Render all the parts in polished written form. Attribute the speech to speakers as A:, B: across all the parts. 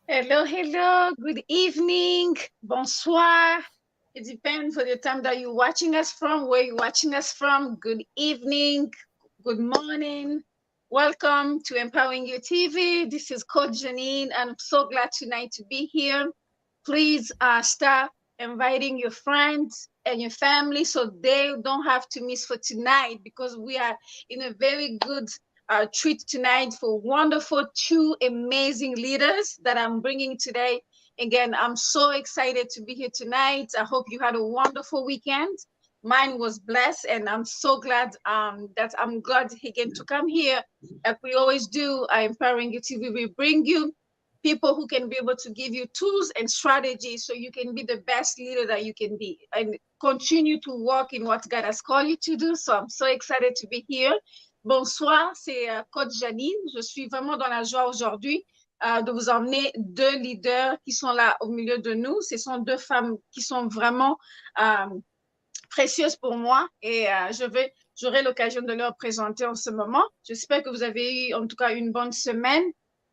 A: Hello, hello. Good evening. Bonsoir. It depends on the time that you're watching us from, where you're watching us from. Good evening. Good morning. Welcome to Empowering You TV. This is Coach Jeanine, and I'm so glad tonight to be here. Please start inviting your friends and your family so they don't have to miss for tonight because we are in a very good treat tonight for wonderful two amazing leaders that I'm bringing today. Again, I'm so excited to be here tonight. I hope you had a wonderful weekend. Mine was blessed, and I'm so glad that I'm glad again to come here. Like we always do, Empowering You TV, we bring you people who can be able to give you tools and strategies so you can be the best leader that you can be and continue to walk in what God has called you to do. So I'm so excited to be here. Bonsoir, c'est Coach Jeanine. Je suis vraiment dans la joie aujourd'hui de vous emmener deux leaders qui sont là au milieu de nous. Ce sont deux femmes qui sont vraiment précieuses pour moi et j'aurai l'occasion de leur présenter en ce moment. J'espère que vous avez eu en tout cas une bonne semaine.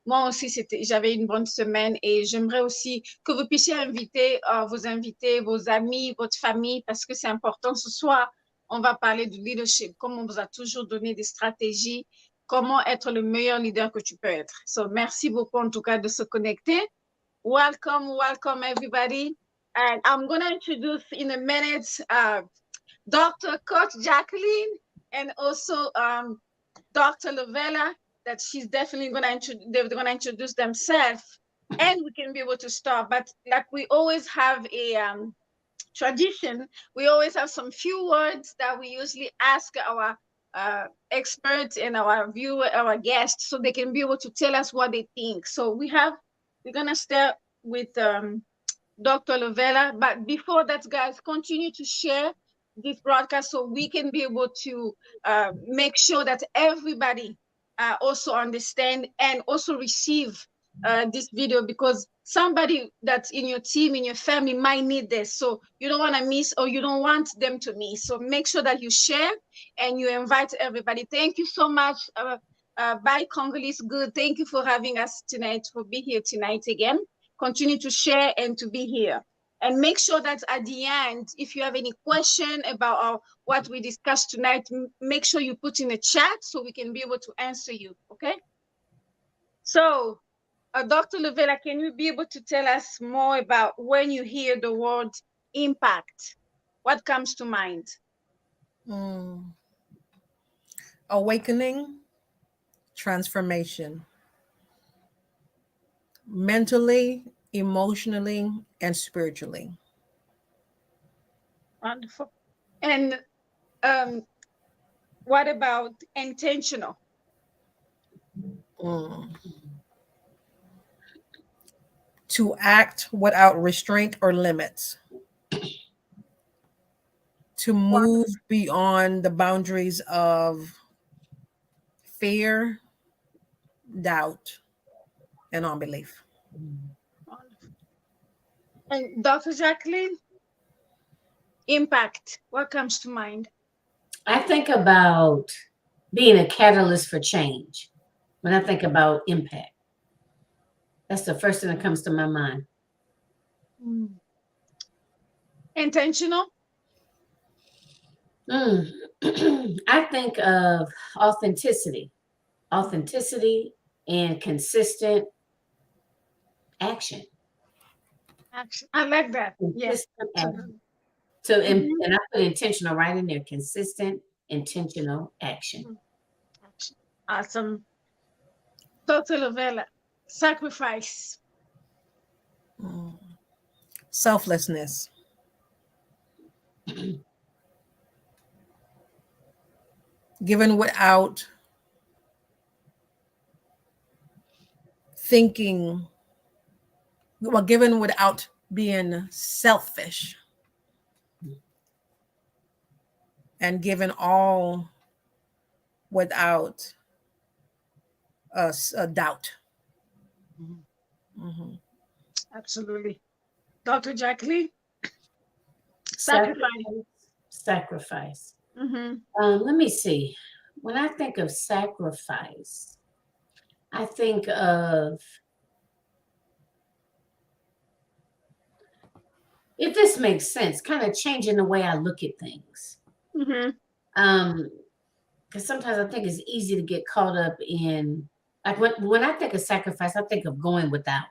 A: Moi aussi, j'avais une bonne semaine et j'aimerais aussi que vous puissiez inviter vos invités, vos amis, votre famille, parce que c'est important. Ce soir, on va parler du leadership, comme on vous a toujours donné des stratégies, comment être le meilleur leader que tu peux être. So, merci beaucoup en tout cas de se connecter. Welcome, welcome everybody. And I'm going to introduce in a minute Dr. Coach Jacqueline and also Dr. Lovella, that she's definitely they're going to introduce themselves and we can be able to start. But like we always have a tradition, we always have some few words that we usually ask our experts and our guests, so they can be able to tell us what they think. So we're going to start with Dr. Lovella. But before that, guys, continue to share this broadcast so we can be able to make sure that everybody also understand and also receive this video, because somebody that's in your team, in your family might need this. So you don't want to miss, or you don't want them to miss. So make sure that you share and you invite everybody. Thank you so much. Bye, Congolese Good. Thank you for having us tonight, for being here tonight again. Continue to share and to be here. And make sure that at the end, if you have any question about what we discussed tonight, make sure you put in a chat so we can be able to answer you, okay? So, Dr. Lovella, can you be able to tell us more about when you hear the word impact? What comes to mind?
B: Awakening, transformation, mentally, emotionally, and spiritually.
A: Wonderful. And what about intentional?
B: To act without restraint or limits. To move beyond the boundaries of fear, doubt, and unbelief.
A: Wonderful. And Dr. Jacqueline, impact, what comes to mind?
C: I think about being a catalyst for change when I think about impact. That's the first thing that comes to my mind.
A: Intentional?
C: I think of authenticity and consistent action.
A: Action. I like that. Yes.
C: Action. So, and I put intentional right in there. Consistent, intentional action.
A: Awesome. Dr. Lovella, sacrifice.
B: Selflessness. Given without thinking, well, given without being selfish, and given all without a doubt.
A: Absolutely. Dr. Jacqueline?
C: Sacrifice. Let me see. When I think of sacrifice, I think of if this makes sense, kind of changing the way I look at things.
A: Mm-hmm.
C: Because sometimes I think it's easy to get caught up in, like when I think of sacrifice, I think of going without.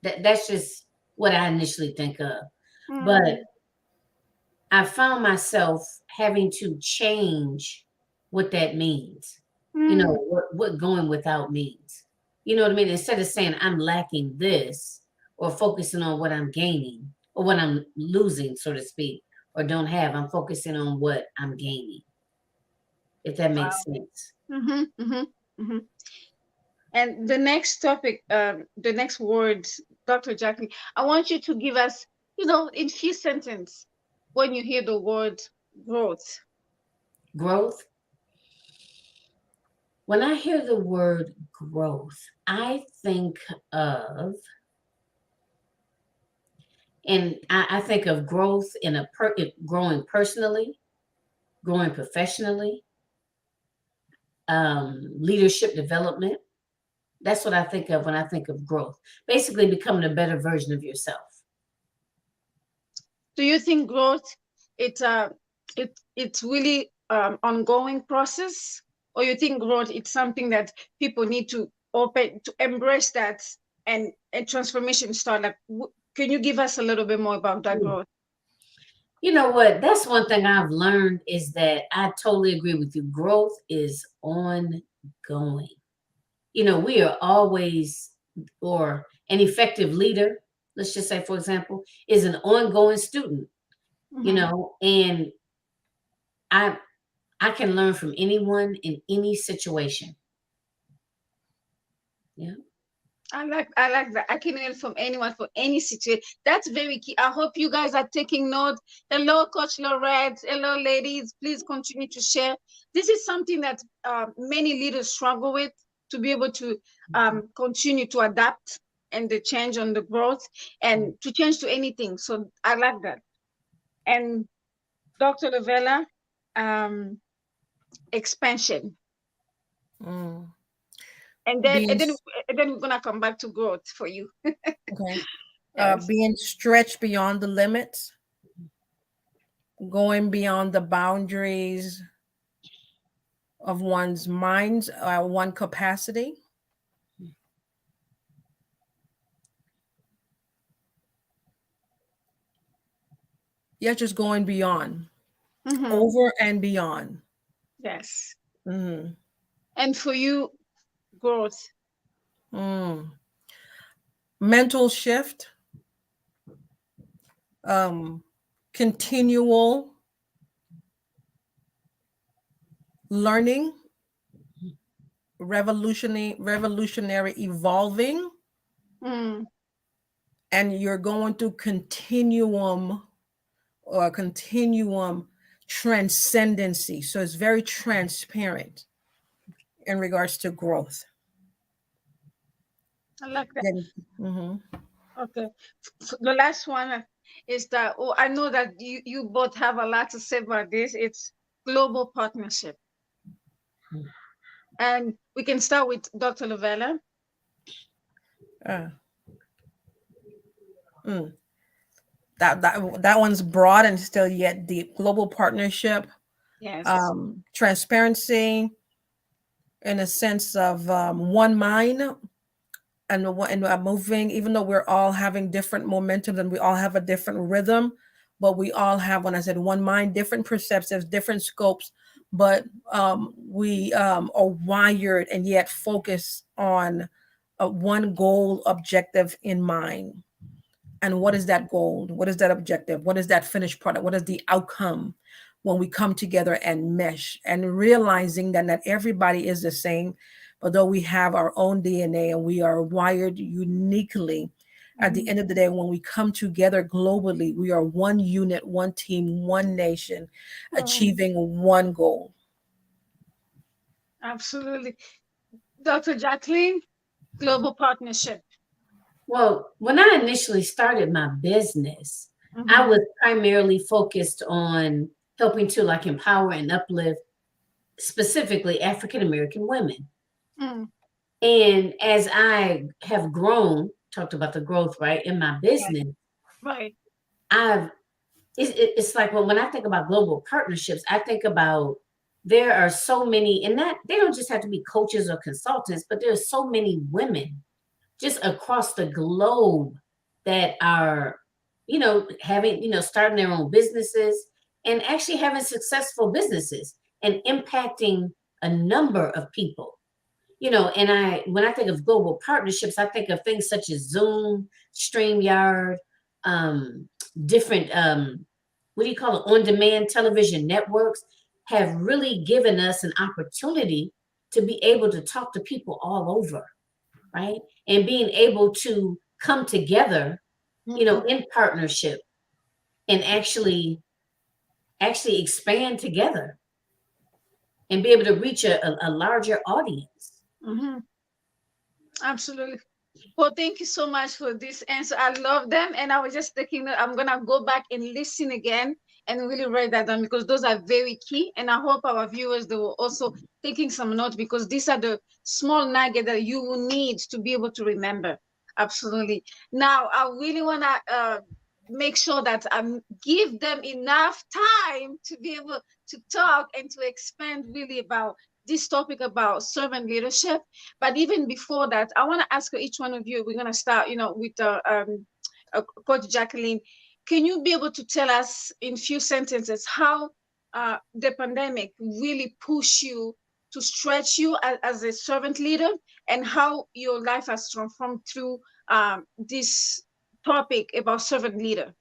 C: That's just what I initially think of. But I found myself having to change what that means. You know, what going without means. You know what I mean? Instead of saying I'm lacking this or focusing on what I'm gaining or what I'm losing, so to speak, or don't have, I'm focusing on what I'm gaining, if that
A: Wow.
C: makes sense.
A: Mm-hmm. Mm-hmm. Mm-hmm. And the next topic, the next words, Dr. Jacqueline, I want you to give us, in few sentences, when you hear the word growth.
C: Growth. When I hear the word growth, I think of, and I think of growth in growing personally, growing professionally, leadership development. That's what I think of when I think of growth. Basically, becoming a better version of yourself.
A: Do you think growth, it's really ongoing process, or you think growth it's something that people need to open to embrace that, and transformation start? Like, can you give us a little bit more about that growth?
C: You know what? That's one thing I've learned is that I totally agree with you. Growth is ongoing. You know, we are always, or an effective leader, let's just say, for example, is an ongoing student, you know, and I I can learn from anyone in any situation. Yeah.
A: I like that. I can learn from anyone for any situation. That's very key. I hope you guys are taking note. Hello, Coach Lorette. Hello, ladies. Please continue to share. This is something that many leaders struggle with, to be able to continue to adapt and the change on the growth and to change to anything. So I like that. And Dr. Lovella, um, expansion.
B: Mm.
A: And then,
B: Being
A: and then, and then we're gonna come back to growth for you.
B: okay.
A: Yes.
B: Being stretched beyond the limits, going beyond the boundaries of one's mind's one capacity. Yeah, just going beyond, over and beyond.
A: Yes.
B: Mm-hmm.
A: And for you, growth.
B: Mm. Mental shift, um, continual learning, revolutionary evolving,
A: Mm.
B: and you're going through continuum transcendency. So it's very transparent in regards to growth.
A: I like that.
B: Then, mhm.
A: Okay. The last one is that, oh, I know that you both have a lot to say about this. It's global partnership. And we can start with Dr. Lovella.
B: Uh, mm. That one's broad and still yet deep. Global partnership,
A: Yes.
B: transparency, in a sense of one mind and moving, even though we're all having different momentums and we all have a different rhythm, but we all have, when I said one mind, different perceptives, different scopes, but we are wired and yet focus on one goal objective in mind. And what is that goal? What is that objective? What is that finished product? What is the outcome when we come together and mesh, and realizing that not everybody is the same, but though we have our own DNA and we are wired uniquely, at the end of the day, when we come together globally, we are one unit, one team, one nation, achieving one goal.
A: Absolutely. Dr. Jacqueline, global partnership.
C: Well, when I initially started my business, I was primarily focused on helping to like empower and uplift specifically African American women. And as I have grown, talked about the growth, right, in my business,
A: Right.
C: I've it's like when I think about global partnerships, I think about there are so many, and that they don't just have to be coaches or consultants, but there's so many women just across the globe that are, having, starting their own businesses and actually having successful businesses and impacting a number of people. And when I think of global partnerships, I think of things such as Zoom, StreamYard, um, different what do you call it, on-demand television networks have really given us an opportunity to be able to talk to people all over, right? And being able to come together, in partnership and actually expand together and be able to reach a larger audience.
A: Mm-hmm. Absolutely. Well, thank you so much for this answer. I love them. And I was just thinking that I'm going to go back and listen again and really write that down because those are very key. And I hope our viewers, they were also taking some notes because these are the small nuggets that you will need to be able to remember. Absolutely. Now, I really want to make sure that I give them enough time to be able to talk and to expand really about this topic about servant leadership. But even before that, I want to ask each one of you. We're gonna start, with Coach Jacqueline. Can you be able to tell us in few sentences how the pandemic really pushed you to stretch you as a servant leader, and how your life has transformed through this topic about servant leader?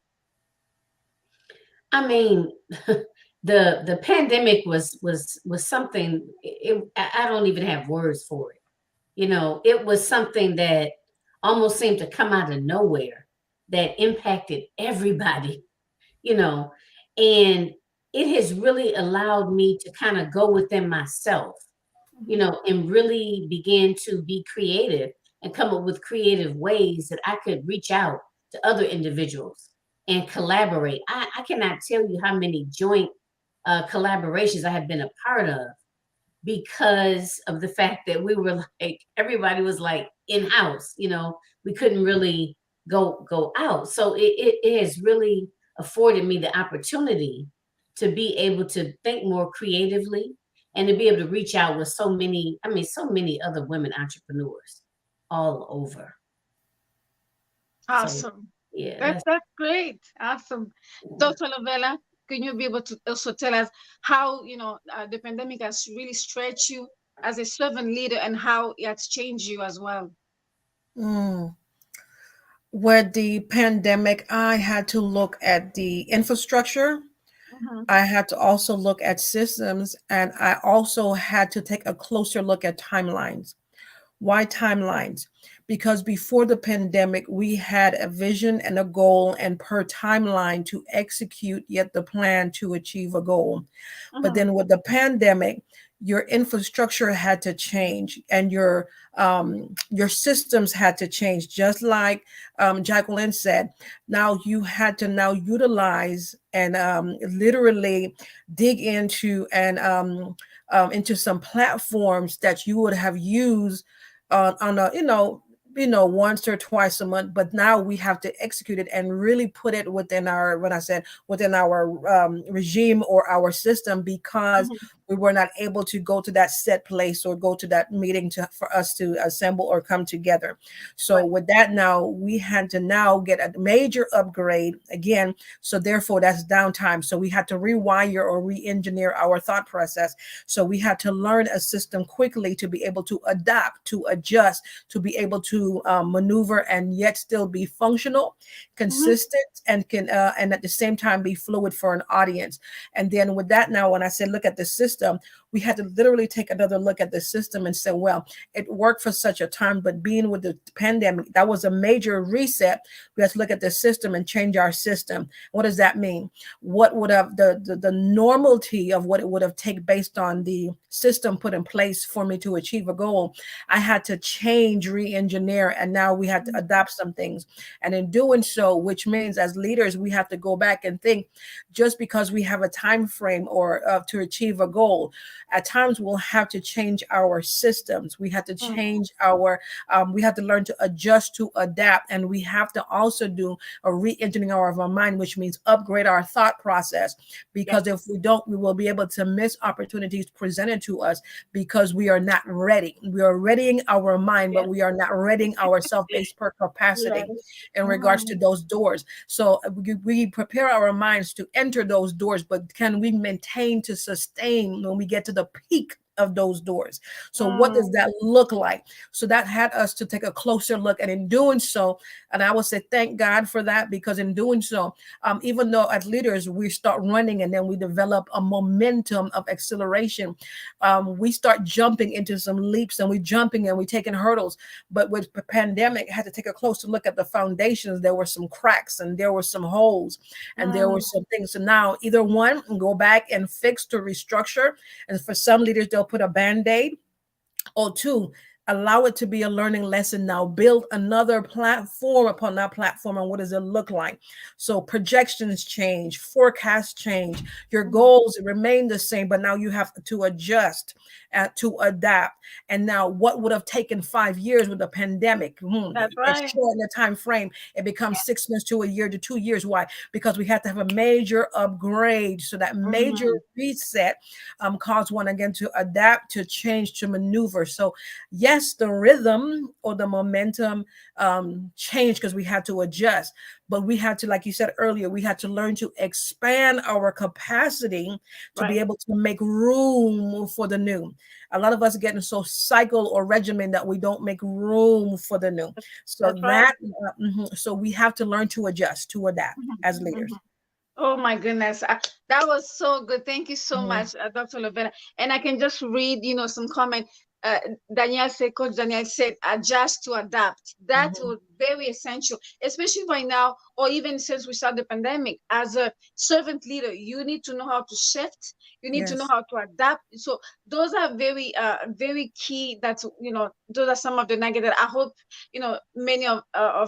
C: I mean, the pandemic was something. I don't even have words for it. It was something that almost seemed to come out of nowhere that impacted everybody. you know, and it has really allowed me to kind of go within myself, and really begin to be creative and come up with creative ways that I could reach out to other individuals and collaborate. I cannot tell you how many joint collaborations I have been a part of because of the fact that we were like, everybody was like in house, we couldn't really go out. So it has really afforded me the opportunity to be able to think more creatively and to be able to reach out with so many other women entrepreneurs all over. So
A: Awesome.
C: yeah,
A: That's great. Awesome. Dr. Lovella, can you be able to also tell us how, the pandemic has really stretched you as a servant leader and how it has changed you as well?
B: Mm. With the pandemic, I had to look at the infrastructure.
A: Mm-hmm.
B: I had to also look at systems, and I also had to take a closer look at timelines. Why timelines? Because before the pandemic, we had a vision and a goal, and per timeline to execute yet the plan to achieve a goal. But
A: Mm-hmm.
B: then with the pandemic, your infrastructure had to change, and your systems had to change. Just like Jacqueline said, now you had to now utilize and literally dig into some platforms that you would have used on a once or twice a month, but now we have to execute it and really put it within our, when I said within our regime or our system, because
A: Mm-hmm.
B: we were not able to go to that set place or go to that meeting for us to assemble or come together. So
A: Right.
B: with that, now we had to now get a major upgrade again. So therefore that's downtime. So we had to rewire or re-engineer our thought process. So we had to learn a system quickly to be able to adapt, to adjust, to be able to maneuver and yet still be functional,
A: Mm-hmm.
B: consistent, and at the same time be fluid for an audience. And then with that, now when I said look at the system, we had to literally take another look at the system and say, well, it worked for such a time, but being with the pandemic, that was a major reset. We had to look at the system and change our system. What does that mean? What would have the normality of what it would have taken based on the system put in place for me to achieve a goal? I had to change, re-engineer there, and now we had to adapt some things. And in doing so, which means as leaders, we have to go back and think, just because we have a time frame or to achieve a goal, at times we'll have to change our systems. We have to change our, we have to learn to adjust, to adapt, and we have to also do a re-engineering of our mind, which means upgrade our thought process. Because if we don't, we will be able to miss opportunities presented to us because we are not ready. We are readying our mind, but we are not readying our self-based capacity in regards to those doors. So we prepare our minds to enter those doors, but can we maintain to sustain when we get to the peak of those doors? So what does that look like? So that had us to take a closer look, and in doing so, and I will say thank God for that, because in doing so, even though as leaders we start running and then we develop a momentum of acceleration, we start jumping into some leaps, and we jumping and we taking hurdles. But with the pandemic, I had to take a closer look at the foundations. There were some cracks and there were some holes and there were some things. So now either one, go back and fix to restructure, and for some leaders they'll put a band-aid, or two, allow it to be a learning lesson. Now build another platform upon that platform, and what does it look like? So projections change, forecasts change, your goals remain the same, but now you have to adjust, to adapt. And now what would have taken 5 years with the pandemic,
A: That's right.
B: short in the time frame, it becomes 6 months to a year to 2 years. Why? Because we had to have a major upgrade. So that major reset caused one again to adapt, to change, to maneuver. So yes, the rhythm or the momentum changed because we had to adjust, but we had to, like you said earlier, we had to learn to expand our capacity to be able to make room for the new. A lot of us are getting so cycle or regimen that we don't make room for the new. So so we have to learn to adjust, to adapt as leaders.
A: Oh my goodness. That was so good. Thank you so much, Dr. Lovella. And I can just read, some comment. Coach Danielle said, adjust to adapt. That was very essential, especially right now, or even since we started the pandemic. As a servant leader, you need to know how to shift. You need to know how to adapt. So those are very, very key. That's, those are some of the nuggets that I hope, many of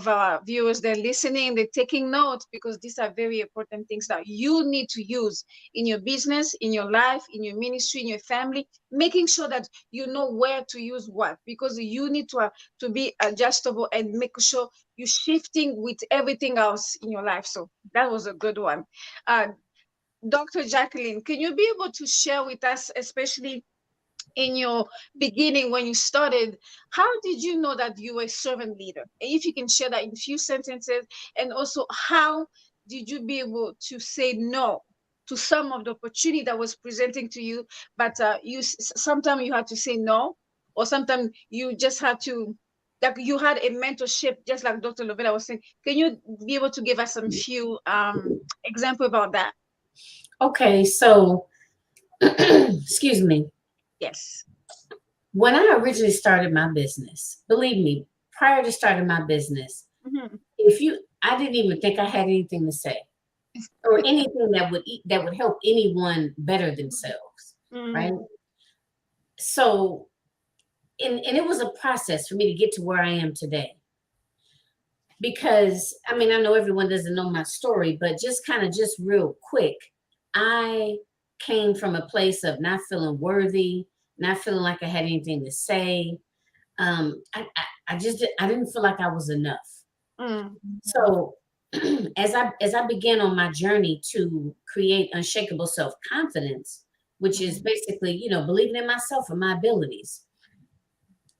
A: our viewers, they're listening, they're taking notes, because these are very important things that you need to use in your business, in your life, in your ministry, in your family, making sure that you know where to use what, because you need to be adjustable and make sure you're shifting with everything else in your life. So that was a good one. Dr. Jacqueline, can you be able to share with us, especially in your beginning when you started, how did you know that you were a servant leader? And if you can share that in a few sentences, and also how did you be able to say no to some of the opportunity that was presenting to you, but sometimes you had to say no, or sometimes you just had to, like, you had a mentorship, just like Dr. Lovella was saying. Can you be able to give us some few example about that?
C: Okay, so excuse me.
A: Yes.
C: When I originally started my business, believe me, prior to starting my business, I didn't even think I had anything to say, or anything that would help anyone better themselves, right? So, and it was a process for me to get to where I am today. Because, I mean, I know everyone doesn't know my story, but just real quick, I came from a place of not feeling worthy, not feeling like I had anything to say. I didn't feel like I was enough. So as I began on my journey to create unshakable self-confidence, which is basically, believing in myself and my abilities,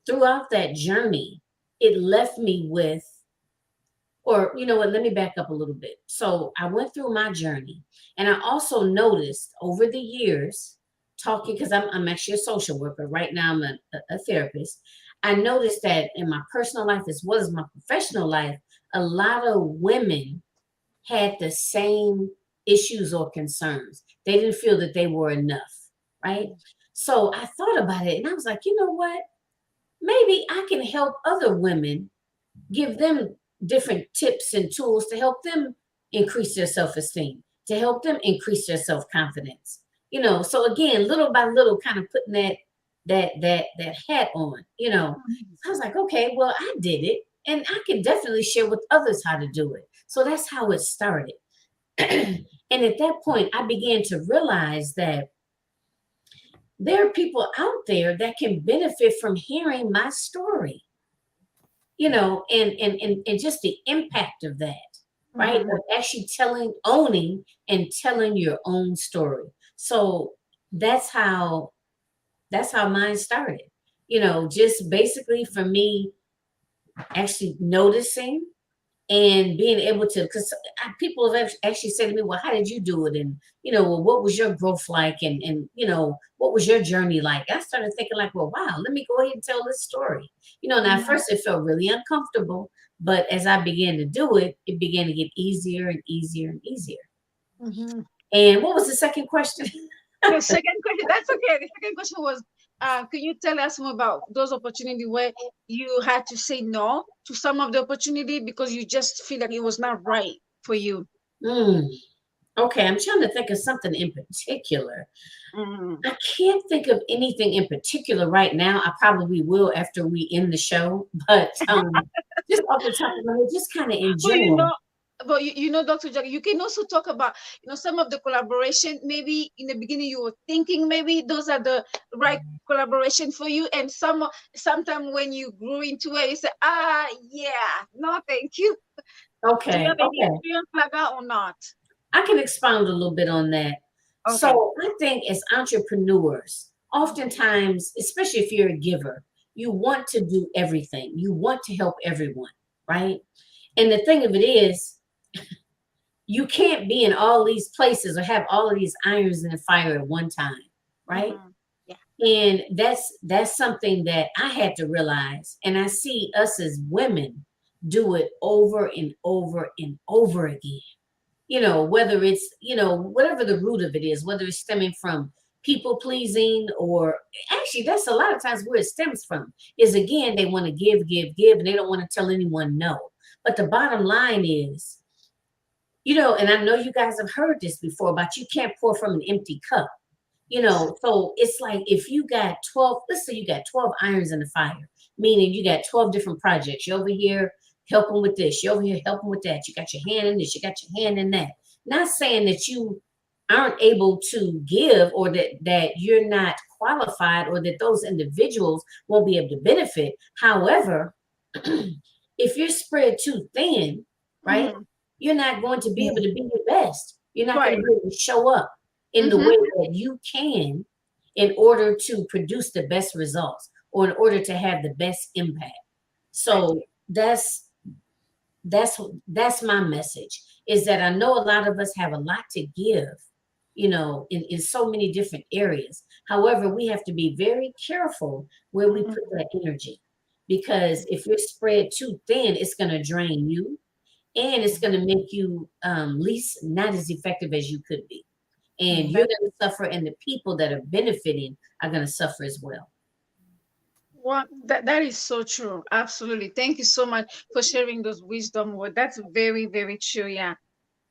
C: throughout that journey, it left me with, or you know what, let me back up a little bit. So I went through my journey, and I also noticed over the years, talking, because I'm actually a social worker. Right now I'm a therapist. I noticed that in my personal life as well as my professional life, a lot of women had the same issues or concerns. They didn't feel that they were enough, right? So I thought about it, and I was like, you know what? Maybe I can help other women, give them different tips and tools to help them increase their self-esteem, to help them increase their self-confidence. So again, little by little, kind of putting that that hat on, you know. I was like, okay, well, I did it, and I can definitely share with others how to do it. So that's how it started. And at that point, I began to realize that there are people out there that can benefit from hearing my story, you know, and just the impact of that, right?
A: Mhm.
C: Of actually owning and telling your own story. So that's how that's how mine started. You know, just basically for me actually noticing and being able to, because people have actually said to me, well, how did you do it? And, you know, well, what was your growth like? And, you know, what was your journey like? I started thinking like, well, wow, let me go ahead and tell this story. You know, and at
A: Mhm.
C: first it felt really uncomfortable, but as I began to do it, it began to get easier and easier and easier.
A: Mhm.
C: And what was the second question?
A: The second question, that's okay. The second question was, can you tell us more about those opportunities where you had to say no to some of the opportunity because you just feel like it was not right for you?
C: Hmm. Okay, I'm trying to think of something in particular.
A: Mm.
C: I can't think of anything in particular right now. I probably will after we end the show, but just off the top of my head, just kind of in
A: Well,
C: general.
A: Dr. Jack, you can also talk about, some of the collaboration. Maybe in the beginning you were thinking maybe those are the right collaboration for you, and sometime when you grew into it, you say, yeah, no, thank you. Do you
C: Okay,
A: have any
C: okay.
A: experience like that or not?
C: I can expound a little bit on that.
A: Okay.
C: So I think as entrepreneurs, oftentimes, especially if you're a giver, you want to do everything. You want to help everyone, right? And the thing of it is, you can't be in all these places or have all of these irons in the fire at one time, right?
A: Mm-hmm. Yeah.
C: And that's something that I had to realize. And I see us as women do it over and over and over again. You know, whether it's, you know, whatever the root of it is, whether it's stemming from people pleasing, or actually that's a lot of times where it stems from is, again, they want to give, and they don't want to tell anyone no. But the bottom line is, you know, and I know you guys have heard this before about you can't pour from an empty cup. You know, so it's like if you got 12, let's say you got 12 irons in the fire, meaning you got 12 different projects. You're over here helping with this, you're over here helping with that. You got your hand in this, you got your hand in that. Not saying that you aren't able to give, or that you're not qualified, or that those individuals won't be able to benefit. However, if you're spread too thin, right,
A: Mm-hmm.
C: you're not going to be able
B: Mm.
C: to be your best. You're not going
A: Right.
C: to be able to show up in the
A: Mm-hmm.
C: way that you can in order to produce the best results, or in order to have the best impact.
A: Right.
C: So that's that's my message, is that I know a lot of us have a lot to give, you know, in so many different areas. However, we have to be very careful where we put
A: Mm-hmm.
C: that energy, because if you're spread too thin, it's going to drain you, and it's going to make you least not as effective as you could be, and
B: Mm.
C: you're going to suffer, and the people that are benefiting are going to suffer as well.
A: Well, that is so true. Absolutely. Thank you so much for sharing those wisdom words. That's very, very true. Yeah.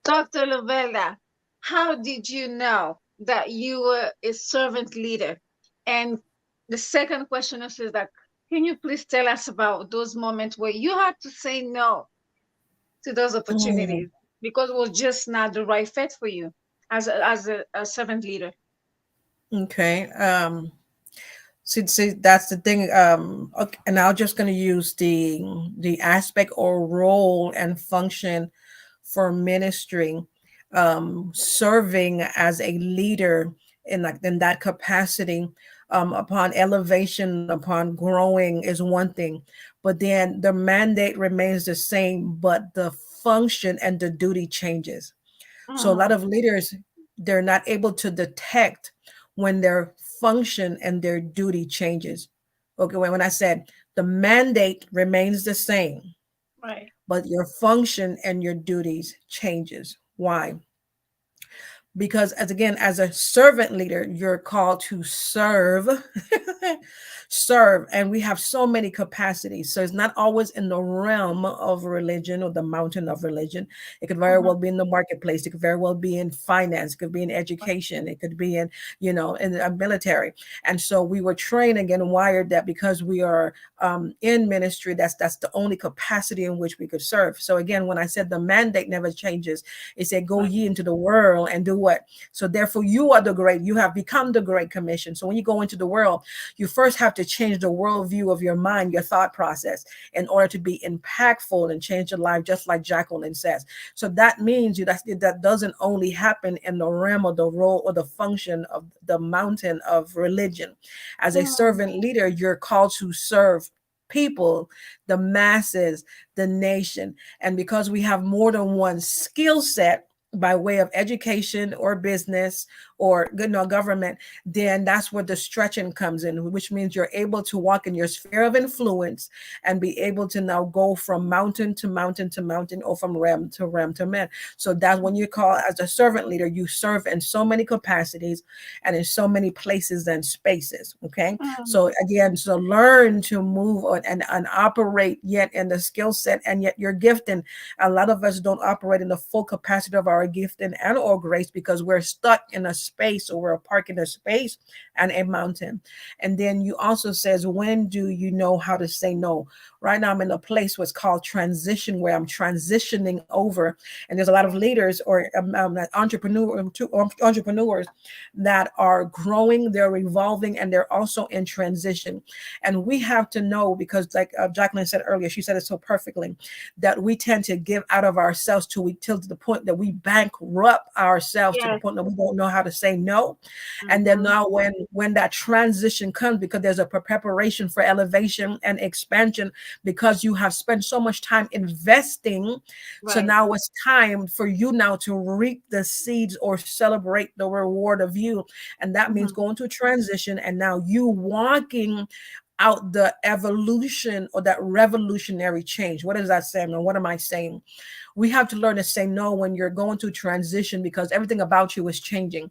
A: Dr. Lovella, how did you know that you were a servant leader? And the second question is that, can you please tell us about those moments where you had to say no to those
B: Mm.
A: opportunities because it was just not the right fit for you as a servant leader?
B: Okay. See, that's the thing. Okay, and I'm just going to use the aspect or role and function for ministry, serving as a leader in that capacity. Upon elevation, upon growing is one thing, but then the mandate remains the same, but the function and the duty changes. So a lot
A: Mm,
B: of leaders, they're not able to detect when their function and their duty changes. Okay, when I said the mandate remains the same,
A: right.
B: but your function and your duties changes. Why? because as again, as a servant leader, you're called to serve. Serve, and we have so many capacities, so it's not always in the realm of religion or the mountain of religion. It could very
A: Mhm.
B: well be in the marketplace, it could very well be in finance, it could be in education, it could be in, in the military. And so we were trained again, wired that because we are in ministry, that's the only capacity in which we could serve. So again, when I said the mandate never changes, it said, go
A: Right.
B: ye into the world and do what? So therefore, you are the great, you have become the great commission. So when you go into the world, you first have to change the worldview of your mind, your thought process, in order to be impactful and change your life, just like Jacqueline says. So that means that doesn't only happen in the realm of the role or the function of the mountain of religion. As a
A: Mm.
B: servant leader, you're called to serve people, the masses, the nation. And because we have more than one skill set by way of education or business or government, then that's where the stretching comes in, which means you're able to walk in your sphere of influence and be able to now go from mountain to mountain to mountain, or from realm to man. So that's when you call as a servant leader, you serve in so many capacities and in so many places and spaces. Okay.
A: Mm.
B: So again, so learn to move on and operate yet in the skill set and yet your gifting. A lot of us don't operate in the full capacity of our gifting and or grace because we're stuck in a space, or we're parked in a space and a mountain. And then you also says, when do you know how to say no? Right now I'm in a place what's called transition, where I'm transitioning over, and there's a lot of leaders or entrepreneurs that are growing, they're evolving, and they're also in transition. And we have to know, because like Jacqueline said earlier, she said it so perfectly, that we tend to give out of ourselves till to the point that we bankrupt ourselves, to the
A: Yes.
B: point that we don't know how to say no. And then
A: Mhm.
B: now when that transition comes, because there's a preparation for elevation and expansion, because you have spent so much time investing, so
A: Right.
B: now it's time for you now to reap the seeds or celebrate the reward of you. And that means
A: Mhm.
B: going to transition, and now you walking out the evolution or that revolutionary change. What does that say? And what am I saying? We have to learn to say no when you're going to transition, because everything about you is changing,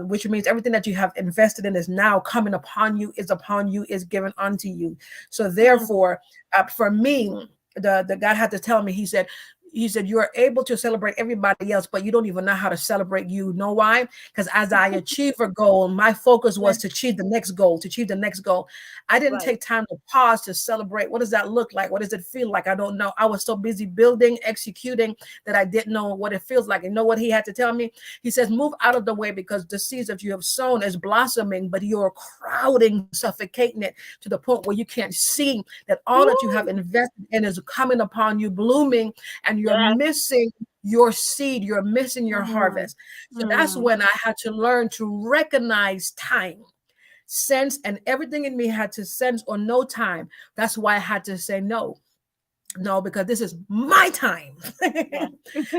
B: which means everything that you have invested in is now coming upon you, is given unto you. So
A: Mm.
B: therefore, for me, the God had to tell me, he said, you are able to celebrate everybody else, but you don't even know how to celebrate you. Know why? Because as I achieve a goal, my focus was
A: Yes.
B: to achieve the next goal, to achieve the next goal. I didn't
A: Right.
B: take time to pause to celebrate. What does that look like? What does it feel like? I don't know. I was so busy building, executing, that I didn't know what it feels like. And know what he had to tell me? He says, move out of the way, because the seeds that you have sown is blossoming, but you're crowding, suffocating it to the point where you can't see that all that you have
A: Woo.
B: invested in is coming upon you, blooming, and you're
A: Yes.
B: missing your seed, you're missing your
A: Mm.
B: harvest. So that's
A: Mm.
B: when I had to learn to recognize time, sense, and everything in me had to sense or know time. That's why I had to say no. No, because this is my time.
A: Yes.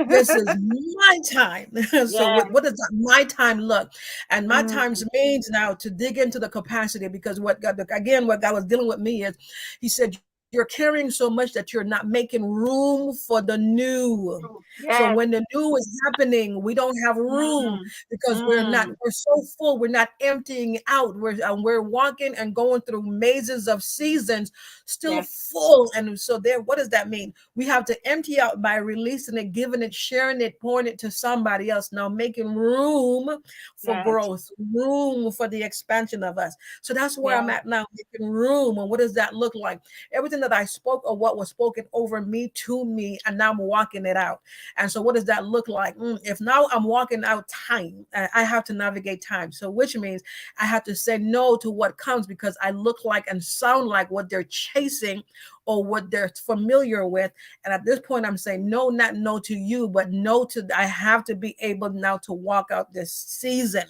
B: This is my time. So
A: Yes.
B: what does that my time look? And my times
A: Mm.
B: means now to dig into the capacity, because what God was dealing with me is, he said, you're carrying so much that you're not making room for the new. So when
A: Yes.
B: the new is happening, we don't have room,
A: Mm.
B: because
A: Mm.
B: we're so full, we're not emptying out. We're walking and going through mazes of seasons, still
A: Yes.
B: full. And so there, what does that mean? We have to empty out by releasing it, giving it, sharing it, pouring it to somebody else. Now making room for
A: Yes.
B: growth, room for the expansion of us. So that's where I'm
A: Yes.
B: at now, making room. And what does that look like? Everything that I spoke, or what was spoken over me, to me, and now I'm walking it out. And so what does that look like? If now I'm walking out time, I have to navigate time. So which means I have to say no to what comes, because I look like and sound like what they're chasing or what they're familiar with. And at this point, I'm saying no, not no to you, but no to, I have to be able now to walk out this season.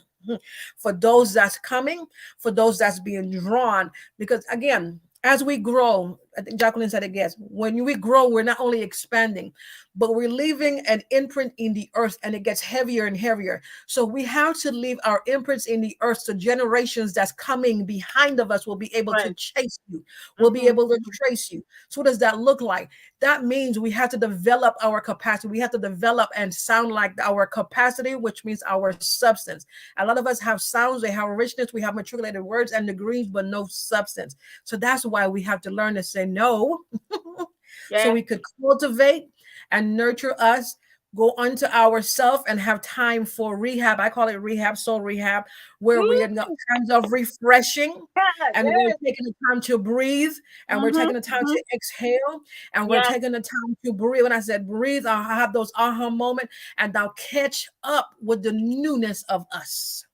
B: For those that's coming, for those that's being drawn. Because again, as we grow, I think Jacqueline said it yes. When we grow, we're not only expanding, but we're leaving an imprint in the earth, and it gets heavier and heavier. So we have to leave our imprints in the earth so generations that's coming behind of us will be able to
A: Right.
B: chase you, will be able to trace you. So what does that look like? That means we have to develop our capacity. We have to develop and sound like our capacity, which means our substance. A lot of us have sounds, they have richness, we have matriculated words and degrees, but no substance. So that's why we have to learn to say no so
A: Yeah.
B: we could cultivate and nurture us, go unto ourselves and have time for rehab. I call it rehab, soul rehab, where we are in
A: Mm,
B: times of refreshing, and we're
A: yes.
B: taking the time to breathe, and we're
A: Mm-hmm.
B: taking the time
A: Mm-hmm.
B: to exhale, and we're
A: Yes.
B: taking the time to breathe. When I said breathe, I have those aha moments, and thou catch up with the newness of us.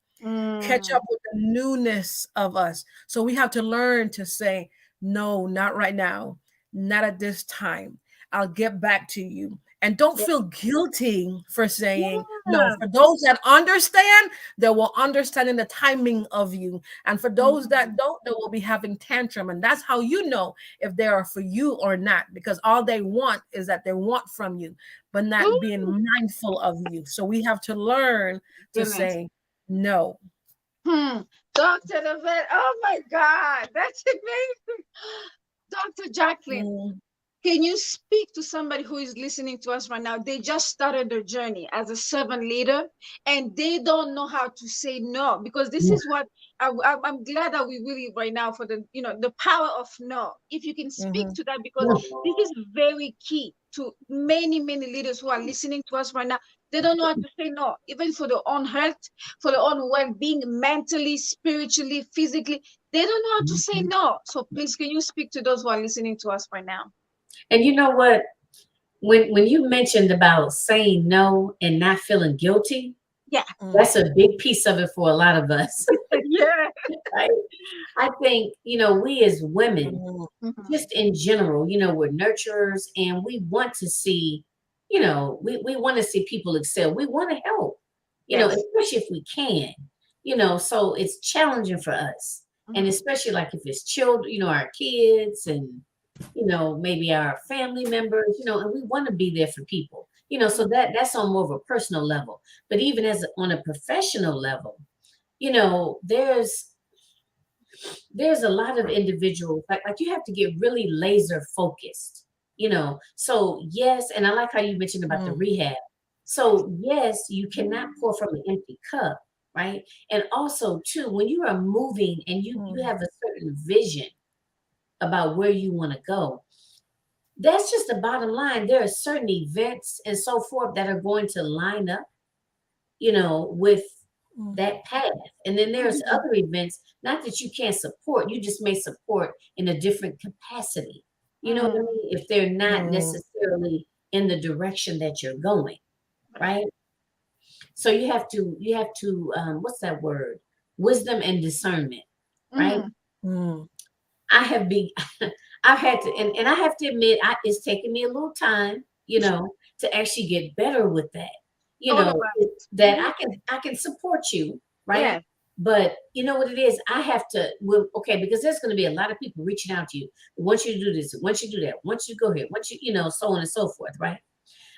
B: Catch
A: Mm.
B: up with the newness of us. So we have to learn to say, no, not right now, not at this time. I'll get back to you. And don't
A: Yeah.
B: feel guilty for saying no.
A: Yeah.
B: For those that understand, they will understand in the timing of you. And for those
A: Mm.
B: that don't, they will be having tantrum. And that's how you know if they are for you or not, because all they want is that they want from you, but not being
A: Ooh,
B: mindful of you. So we have to learn to
A: goodness.
B: say no.
A: Hmm. Dr. Lovella. Oh my God. That's amazing. Dr. Jacqueline.
B: Mm,
A: Can you speak to somebody who is listening to us right now? They just started their journey as a servant leader and they don't know how to say no, because this is what I'm glad that we really right now for the, the power of no. If you can speak
B: mhm,
A: to that, because this is very key to many, many leaders who are listening to us right now. They don't know how to say no, even for their own health, for their own well-being, mentally, spiritually, physically. They don't know how to say no. So please, can you speak to those who are listening to us right now?
C: And you know what? When you mentioned about saying no and not feeling guilty,
A: Yeah.
B: mm,
C: that's a big piece of it for a lot of us.
A: Yeah.
C: Right? I think, we as women,
B: mm,
A: Mhm.
C: just in general, we're nurturers and we want to see, we want to see people excel. We want to help,
A: Yes.
C: especially if we can, so it's challenging for us. And
A: Mhm.
C: especially like if it's children, our kids and, maybe our family members, and we want to be there for people, so that's on more of a personal level. But even as on a professional level, you know, there's there's a lot of individuals like you have to get really laser focused, so yes, and I like how you mentioned about the
B: mm,
C: rehab. So yes, you cannot pour from an empty cup, right? And also too, when you are moving and you
B: mm,
C: have a certain vision about where you want to go, that's just the bottom line. There are certain events and so forth that are going to line up, with
B: mm,
C: that path. And then there's
A: Mhm.
C: other events, not that you can't support, you just may support in a different capacity. You know what I
A: Mm.
C: mean? If they're not
B: mm,
C: necessarily in the direction that you're going, right? So you have to what's that word? Wisdom and discernment, right?
A: Mhm.
B: mm,
C: I have been I've had to and I have to admit it's taken me a little time, to actually get better with that.
A: All of us.
C: That
A: Mhm.
C: I can support you, right?
A: Yeah.
C: But you know what it is? I have to okay, because there's gonna be a lot of people reaching out to you. Want you to do this, want you to do that, want you to go here, want you, so on and so forth, right?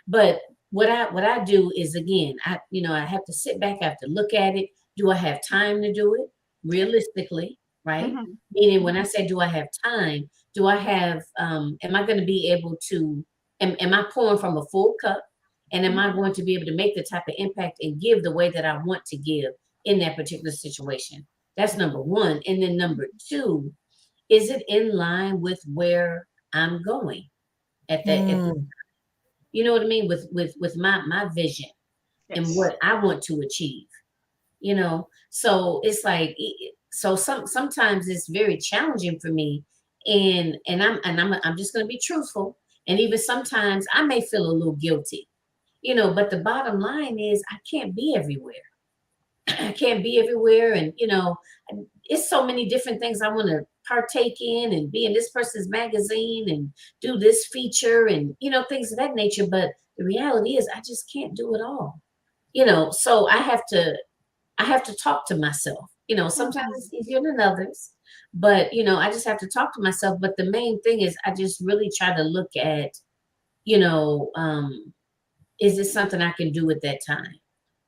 C: But what I do is again, I have to sit back, I have to look at it. Do I have time to do it? Realistically, right?
A: Mhm.
C: Meaning when I
A: Mhm.
C: say do I have time, do I have am I going to be able to am I pouring from a full cup? And am I
A: Mhm.
C: going to be able to make the type of impact and give the way that I want to give in that particular situation? That's number one. And then number two, is it in line with where I'm going at the
B: mm,
C: you know what I mean? With my vision and
A: Yes.
C: what I want to achieve, So it's like so sometimes it's very challenging for me, and I'm just gonna be truthful. And even sometimes I may feel a little guilty, but the bottom line is I can't be everywhere. I can't be everywhere. And, it's so many different things I want to partake in and be in this person's magazine and do this feature and, things of that nature. But the reality is I just can't do it all, so I have to talk to myself. Sometimes
A: Mhm.
C: it's easier than others, But I just have to talk to myself. But the main thing is I just really try to look at, you know, is it something I can do at that time?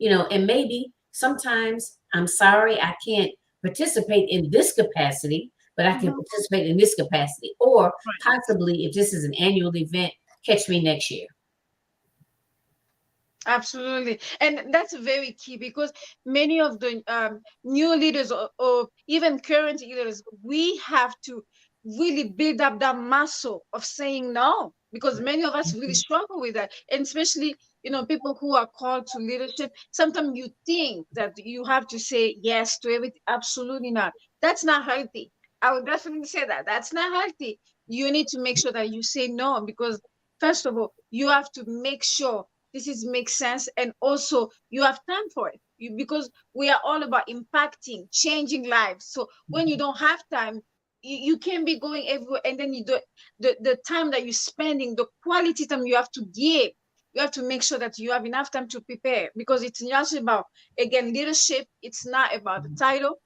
C: And maybe sometimes I'm sorry I can't participate in this capacity, but I can
A: Mhm.
C: participate in this capacity. Or
A: Right.
C: possibly if this is an annual event, catch me next year.
A: Absolutely. And that's very key because many of the new leaders or even current leaders, we have to really build up that muscle of saying no because many of us really
C: Mhm.
A: struggle with that. And especially, people who are called to leadership, sometimes you think that you have to say yes to everything. Absolutely not. That's not healthy. I would definitely say that. That's not healthy. You need to make sure that you say no because, first of all, you have to make sure this is makes sense and also you have time for it because we are all about impacting changing lives. So when you don't have time, you can be going everywhere and then you do the time that you're spending, the quality time you have to give, you have to make sure that you have enough time to prepare because it's not about, again, leadership. It's not about the title,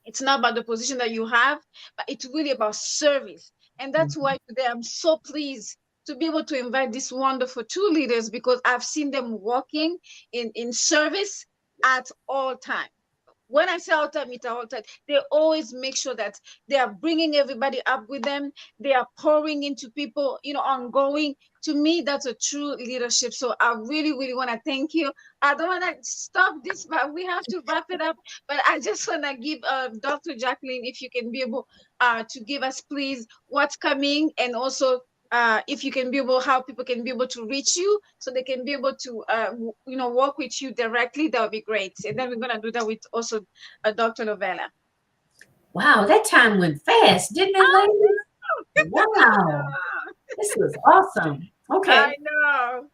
A: it's not about the position that you have, but it's really about service. And that's why today I'm so pleased to be able to invite these wonderful two leaders because I've seen them working in service at all times. When I say all time, it's all time. They always make sure that they are bringing everybody up with them. They are pouring into people, ongoing. To me, that's a true leadership. So I really, really want to thank you. I don't want to stop this, but we have to wrap it up. But I just want to give Dr. Jacqueline, if you can be able to give us, please, what's coming and also if you can be able, how people can be able to reach you so they can be able to work with you directly, that would be great. And then we're going to do that with also Dr. Lovella.
C: Wow, that time went fast, didn't it, ladies? Wow, this was awesome. Okay.
A: I know.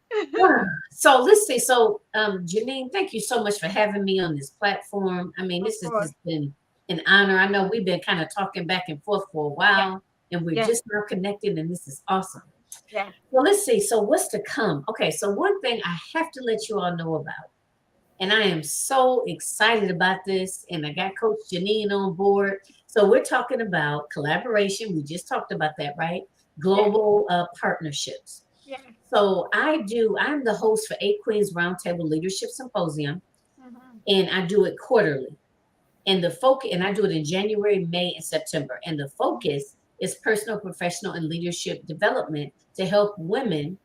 C: So let's see. So, Jeanine, thank you so much for having me on this platform. I mean,
A: Of
C: this has
A: course.
C: just been an honor. I know we've been kind of talking back and forth for a
A: Yeah,
C: while, and we're
A: yeah,
C: just now connecting, and this is awesome.
A: yeah.
C: Well, let's see. So, what's to come? Okay, so one thing I have to let you all know about, and I am so excited about this, and I got Coach Jeanine on board. So, we're talking about collaboration. We just talked about that, right?
A: Yeah,
C: Global partnerships.
A: yeah.
C: So I'm the host for Eight Queens Roundtable Leadership Symposium,
A: Mhm.
C: and I do it quarterly. And the focus, and I do it in January, May, and September. And the focus is personal, professional, and leadership development to help women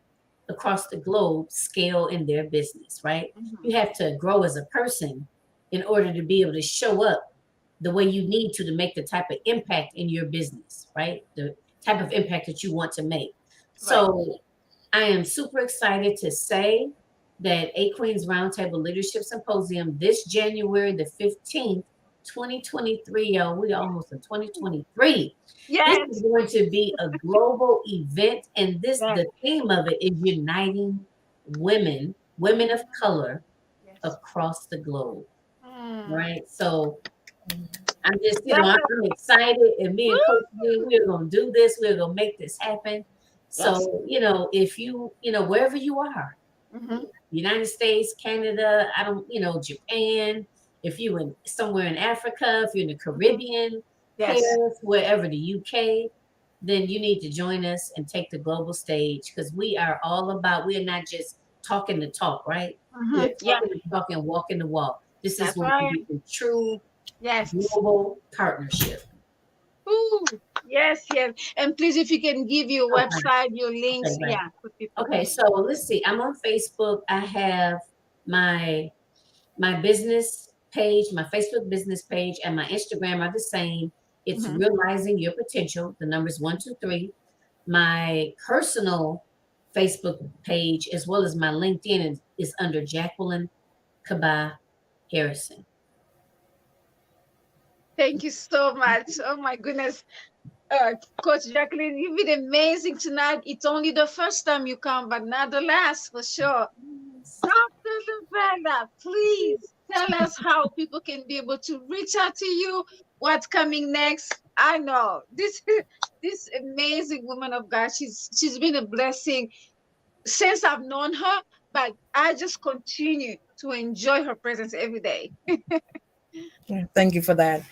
C: across the globe scale in their business, right?
A: Mhm.
C: You have to grow as a person in order to be able to show up the way you need to make the type of impact in your business, right? The type of impact that you want to make.
A: Right.
C: So I am super excited to say that A Queens Roundtable Leadership Symposium this January the 15th, 2023, y'all, we almost in 2023. This is
A: Yes.
C: going to be a global event, and
A: Yes.
C: the theme of it is uniting women of
A: Mhm.
C: color
A: Yes.
C: across the globe,
A: Mm.
C: right? So I'm just,
A: Yes.
C: I'm excited, and me and Coach Lee,
A: Woo!
C: we're gonna do this. We're gonna make this happen.
A: Yes.
C: So, if wherever you are,
A: Mhm.
C: United States, Canada, I don't, Japan, if you in somewhere in Africa, if you're in the
A: Mhm.
C: Caribbean,
A: Yes.
C: Paris, wherever, the UK, then you need to join us and take the global stage because we are not just talking the talk, right? We are
A: Mhm. Yeah.
C: talking the talk and walking the walk. This is
A: That's
C: going to
A: right.
C: be a true
A: Yes.
C: global partnership.
A: Ooh, yes, yes. And please, if you can give your
C: Okay,
A: website, your
C: okay,
A: links,
C: right.
A: yeah, for people.
C: Okay, so let's see. I'm on Facebook. I have my business page, my Facebook business page, and my Instagram are the same. It's
A: Mm-hmm.
C: realizing your potential. The numbers 123. My personal Facebook page, as well as my LinkedIn, is under Jacqueline Kaba Harrison.
A: Thank you so much. Oh my goodness. Uh, Coach Jacqueline, you've been amazing tonight. It's only the first time you come, but not the last for sure. Dr. Lovella, please tell us how people can be able to reach out to you. What's coming next? I know this this amazing woman of God. She's been a blessing since I've known her, but I just continue to enjoy her presence every day.
B: Yeah, thank you for that.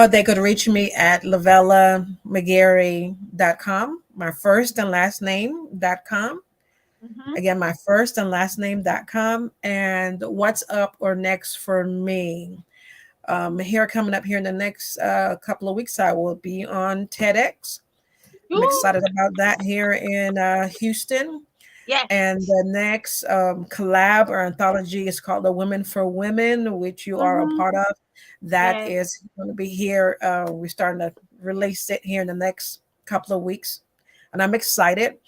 B: They could reach me at lovellamcgary.com, my first and last name.com.
A: Mhm.
B: Again, my first and last name.com. And what's up or next for me? Here coming up here in the next couple of weeks, I will be on TEDx. I'm
A: Ooh,
B: excited about that here in Houston. And
A: yes.
B: the next collab or anthology is called The Women for Women, which you are a
A: Mhm.
B: part of. That
A: Yes.
B: is going to be here. We're starting to release it here in the next couple of weeks. And I'm excited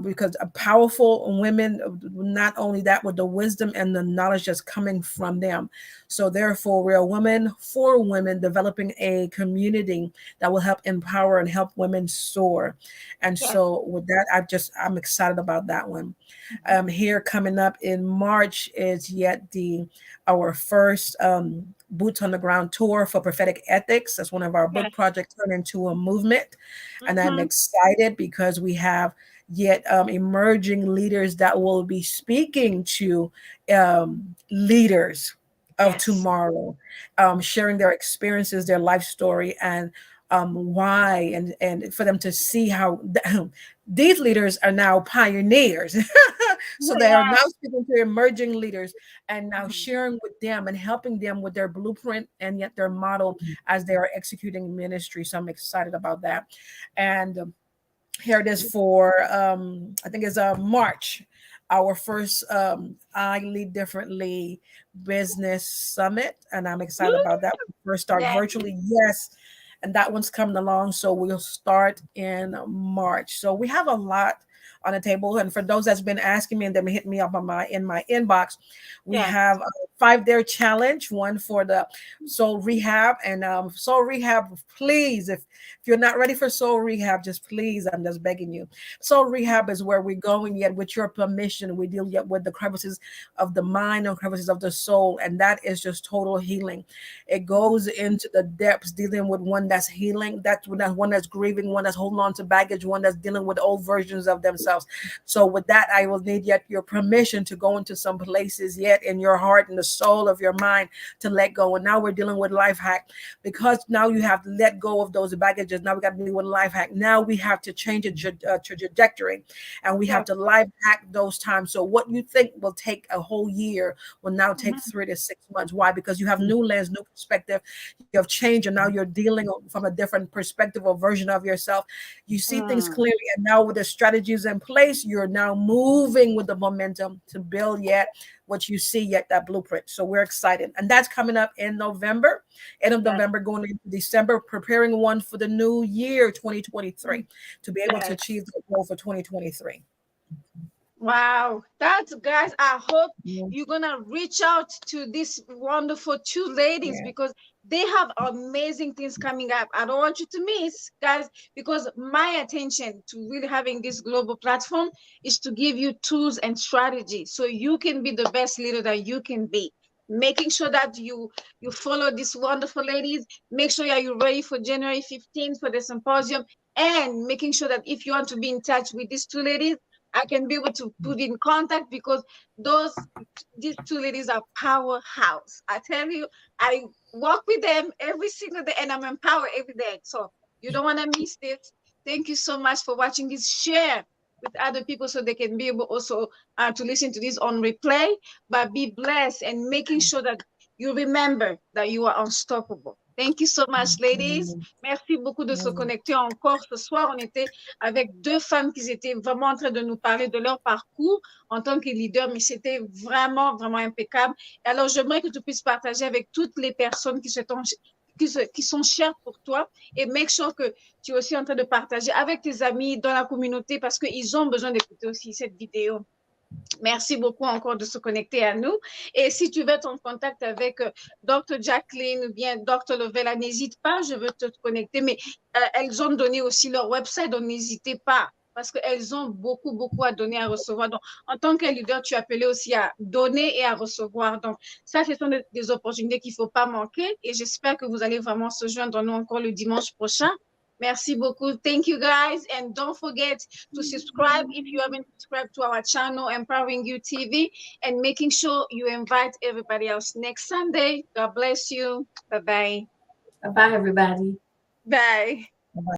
B: because a powerful women, not only that, with the wisdom and the knowledge that's coming from them. So, therefore, we're a woman for women, developing a community that will help empower and help women soar. And
A: Yes.
B: so with that, I'm excited about that one. Here coming up in March is yet the our first boots on the ground tour for prophetic ethics. That's one of our book
A: Yes.
B: projects turned into a movement. And I'm
A: Mhm.
B: excited because we have yet emerging leaders that will be speaking to leaders of
A: Yes.
B: tomorrow, sharing their experiences, their life story, and why, and for them to see how these leaders are now pioneers. So they are now
A: Yes.
B: speaking to emerging leaders and now
A: Mhm.
B: sharing with them and helping them with their blueprint and yet their model as they are executing ministry. So I'm excited about that. And here it is for I think it's March, our first I Lead Differently business summit, and I'm excited about that. We first start
A: Yes.
B: virtually, yes, and that one's coming along, so we'll start in March. So we have a lot on the table, and for those that's been asking me and then hit me up on my inbox, we
A: Yes.
B: have a 5-day challenge, one for the soul rehab, and soul rehab, please, if you're not ready for soul rehab, just please, I'm just begging you. Soul rehab is where we're going, yet with your permission, we deal yet with the crevices of the mind and crevices of the soul, and that is just total healing. It goes into the depths, dealing with one that's healing, that's one that's grieving, one that's holding on to baggage, one that's dealing with old versions of themselves. So with that, I will need yet your permission to go into some places yet in your heart and the soul of your mind to let go. And now we're dealing with life hack because now you have to let go of those baggages. Now we got to deal with life hack. Now we have to change a trajectory, and we have
A: Yes.
B: to life hack those times. So what you think will take a whole year will now take
A: Mhm.
B: 3 to 6 months. Why? Because you have new lens, new perspective. You have changed, and now you're dealing from a different perspective or version of yourself. You see things
A: Mm.
B: clearly, and now with the strategies in place, you're now moving with the momentum to build yet what you see yet that blueprint. So we're excited, and that's coming up in November, end of
A: Yes.
B: November, going into December, preparing one for the new year 2023 to be able to
A: Yes.
B: achieve the goal for 2023.
A: Wow, that's guys. I hope
B: Mhm.
A: you're gonna reach out to these wonderful two ladies
B: Yeah.
A: because they have amazing things coming up. I don't want you to miss, guys, because my attention to really having this global platform is to give you tools and strategy so you can be the best leader that you can be. Making sure that you follow these wonderful ladies, make sure that you're ready for January 15th for the symposium, and making sure that if you want to be in touch with these two ladies, I can be able to put in contact because those these two ladies are powerhouse. I tell you, I work with them every single day and I'm empowered every day. So you don't want to miss this. Thank you so much for watching this. Share with other people so they can be able also to listen to this on replay. But be blessed and making sure that you remember that you are unstoppable. Thank you so much, ladies.
B: Mhm.
A: Merci beaucoup de se
B: Mhm.
A: connecter encore ce soir. On était avec deux femmes qui étaient vraiment en train de nous parler de leur parcours en tant que leader, mais c'était vraiment, vraiment impeccable. Et alors, j'aimerais que tu puisses partager avec toutes les personnes qui sont chères pour toi et make sure que tu es aussi en train de partager avec tes amis dans la communauté parce qu'ils ont besoin d'écouter aussi cette vidéo. Merci beaucoup encore de se connecter à nous. Et si tu veux être en contact avec Dr. Jacqueline ou bien Dr. Lovella, n'hésite pas, je veux te connecter. Mais elles ont donné aussi leur website, donc n'hésitez pas parce qu'elles ont beaucoup, beaucoup à donner, à recevoir. Donc, en tant que leader, tu es appelé aussi à donner et à recevoir. Donc, ça, ce sont des opportunités qu'il ne faut pas manquer. Et j'espère que vous allez vraiment se joindre nous encore le dimanche prochain Merci beaucoup. Thank you, guys. And don't forget to subscribe if you haven't subscribed to our channel, Empowering You TV, and making sure you invite everybody else next Sunday. God bless you. Bye-bye.
C: Bye, everybody.
A: Bye.